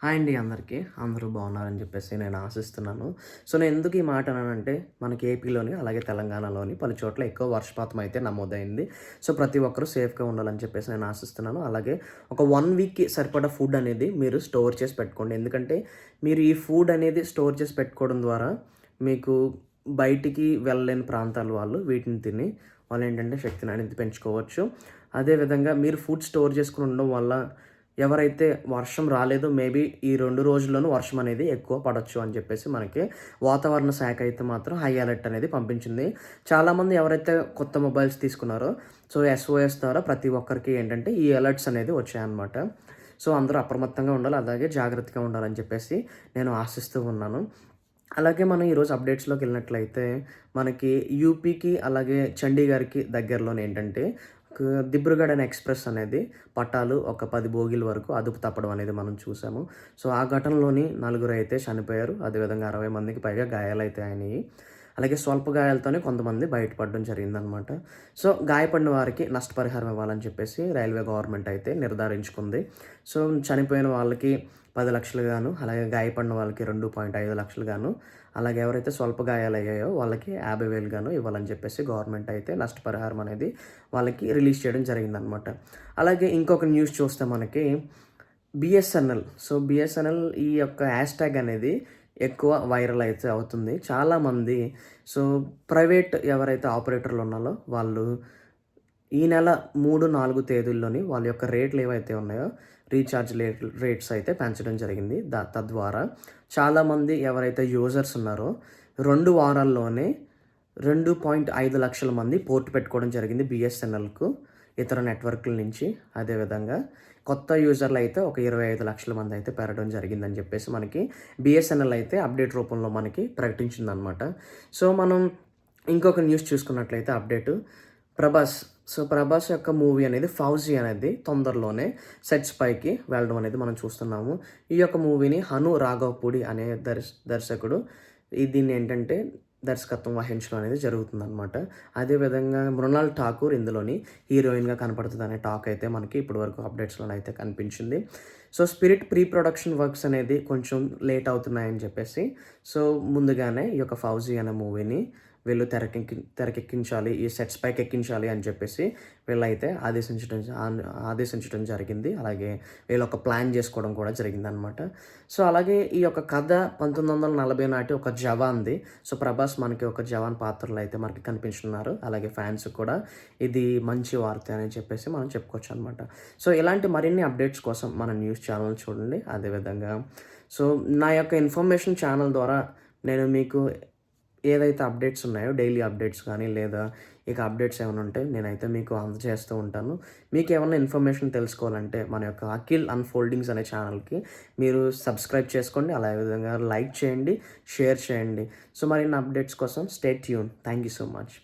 Hi అండి అందరికీ. అందరూ బాగున్నారని చెప్పేసి నేను ఆశిస్తున్నాను. సో, నేను ఎందుకు ఈ మాట అన్నానంటే, మనకి ఏపీలోని, అలాగే తెలంగాణలోని పలు చోట్ల ఎక్కువ వర్షపాతం అయితే నమోదైంది. సో, ప్రతి ఒక్కరు సేఫ్‌గా ఉండాలని చెప్పేసి నేను ఆశిస్తున్నాను. అలాగే ఒక 1 వీక్‌కి సరిపడా ఫుడ్ అనేది మీరు స్టోర్ చేసి పెట్టుకోండి. ఎందుకంటే, మీరు ఈ ఫుడ్ అనేది స్టోర్ చేసి పెట్టుకోవడం ద్వారా, మీకు బయటికి వెళ్ళలేని ప్రాంతాల వాళ్ళు వీటిని తిని వాళ్ళేంటంటే శక్తిని అనేది పెంచుకోవచ్చు. అదే విధంగా మీరు ఫుడ్ స్టోర్ చేసుకొని ఉండడం వల్ల ఎవరైతే వర్షం రాలేదో మేబీ ఈ 2 రోజుల్లోనూ వర్షం అనేది ఎక్కువ పడొచ్చు అని చెప్పేసి మనకి వాతావరణ శాఖ అయితే మాత్రం హై అలర్ట్ అనేది పంపించింది. చాలామంది ఎవరైతే కొత్త మొబైల్స్ తీసుకున్నారో సో, ఎస్ఓఎస్ ద్వారా ప్రతి ఒక్కరికి ఏంటంటే ఈ అలర్ట్స్ అనేది వచ్చాయన్నమాట. సో, అందరూ అప్రమత్తంగా ఉండాలి. అలాగే జాగ్రత్తగా ఉండాలని చెప్పేసి నేను ఆశిస్తూ ఉన్నాను. అలాగే మనం ఈరోజు అప్డేట్స్‌లోకెళ్ళినట్లయితే మనకి యూపీకి అలాగే చండీగఢ్‌కి దగ్గరలోనే ఏంటంటే దిబ్రుగఢ్ అనే ఎక్స్‌ప్రెస్ అనేది పట్టాలు ఒక 10 బోగీల వరకు అదుపు తప్పడం అనేది మనం చూసాము. సో, ఆ ఘటనలోని నలుగురైతే చనిపోయారు. అదేవిధంగా 60 మందికి పైగా గాయాలైతే అయినాయి. అలాగే స్వల్ప గాయాలతోనే కొంతమంది బయటపడడం జరిగిందనమాట. సో, గాయపడిన వారికి నష్టపరిహారం ఇవ్వాలని చెప్పేసి రైల్వే గవర్నమెంట్ అయితే నిర్ధారించుకుంది. సో, చనిపోయిన వాళ్ళకి 10,00,000 గాను, అలాగే గాయపడిన వాళ్ళకి 2.5 లక్షలు గాను, అలాగే ఎవరైతే స్వల్ప గాయాలయ్యాయో వాళ్ళకి 50,000 గాను ఇవ్వాలని చెప్పేసి గవర్నమెంట్ అయితే నష్టపరిహారం అనేది వాళ్ళకి రిలీజ్ చేయడం జరిగిందనమాట. అలాగే ఇంకొక న్యూస్ చూస్తే మనకి బీఎస్ఎన్ఎల్. సో, బీఎస్ఎన్ఎల్ ఈ యొక్క హ్యాష్‌ట్యాగ్ అనేది ఎక్కువ వైరల్ అయితే అవుతుంది. చాలామంది సో, ప్రైవేట్ ఎవరైతే ఆపరేటర్లు ఉన్నారో వాళ్ళు ఈ నెల 3, 4 తేదీల్లోని వాళ్ళ యొక్క రేట్లు ఏవైతే ఉన్నాయో రీచార్జ్ రేట్స్ అయితే పెంచడం జరిగింది. తద్వారా చాలామంది ఎవరైతే యూజర్స్ ఉన్నారో 2 వారాల్లోనే 2.5 లక్షల మంది పోర్ట్ పెట్టుకోవడం జరిగింది బీఎస్ఎన్ఎల్‌కు ఇతర నెట్వర్క్‌ల నుంచి. అదేవిధంగా కొత్త యూజర్లు అయితే ఒక 25 లక్షల మంది అయితే పెరగడం జరిగిందని చెప్పేసి మనకి బీఎస్ఎన్ఎల్ అయితే అప్డేట్ రూపంలో మనకి ప్రకటించిందనమాట. సో, మనం ఇంకొక న్యూస్ చూసుకున్నట్లయితే అప్డేటు ప్రభాస్. సో, ప్రభాస్ యొక్క మూవీ అనేది 'ఫౌజీ' అనేది తొందరలోనే సెట్స్ పైకి వెళ్ళడం అనేది మనం చూస్తున్నాము. ఈ యొక్క మూవీని హను రాఘవపూడి అనే దర్శకుడు దీన్ని ఏంటంటే దర్శకత్వం వహించడం అనేది జరుగుతుందనమాట. అదేవిధంగా మృణాల్ ఠాకూర్ ఇందులోని హీరోయిన్‌గా కనపడుతుందనే టాక్ అయితే మనకి ఇప్పటివరకు అప్డేట్స్‌లోనైతే కనిపించింది. So, spirit pre production works అనేది కొంచెం లేట్ అవుతున్నాయని చెప్పేసి సో, ముందుగానే ఈ యొక్క 'ఫౌజీ' అనే మూవీని వీళ్ళు తెరకెక్కించాలి. ఈ సెట్స్ పైకి ఎక్కించాలి అని చెప్పేసి వీళ్ళైతే ఆదేశించడం జరిగింది. అలాగే వీళ్ళొక ప్లాన్ చేసుకోవడం కూడా జరిగిందనమాట. సో, అలాగే ఈ యొక్క కథ 1940 నాటి ఒక జవాన్‌ది. సో, ప్రభాస్ మనకి ఒక జవాన్ పాత్రలో అయితే మనకి కనిపించున్నారు. అలాగే ఫ్యాన్స్ కూడా ఇది మంచి వార్త అని చెప్పేసి మనం చెప్పుకోవచ్చనమాట. సో, ఇలాంటి మరిన్ని అప్డేట్స్ కోసం మన న్యూస్ ఛానల్ చూడండి. అదేవిధంగా సో, నా యొక్క ఇన్ఫర్మేషన్ ఛానల్ ద్వారా నేను మీకు ఏదైతే అప్డేట్స్ ఉన్నాయో డైలీ అప్డేట్స్ కానీ లేదా ఇక అప్డేట్స్ ఏమైనా ఉంటే నేనైతే మీకు అందజేస్తూ ఉంటాను. మీకు ఏమన్నా ఇన్ఫర్మేషన్ తెలుసుకోవాలంటే మన యొక్క అఖిల్ అన్‌ఫోల్డింగ్స్ అనే ఛానల్‌కి మీరు సబ్స్క్రైబ్ చేసుకోండి. అదే విధంగా లైక్ చేయండి, షేర్ చేయండి. సో, మరిన్ని అప్డేట్స్ కోసం stay tune. Thank you so much.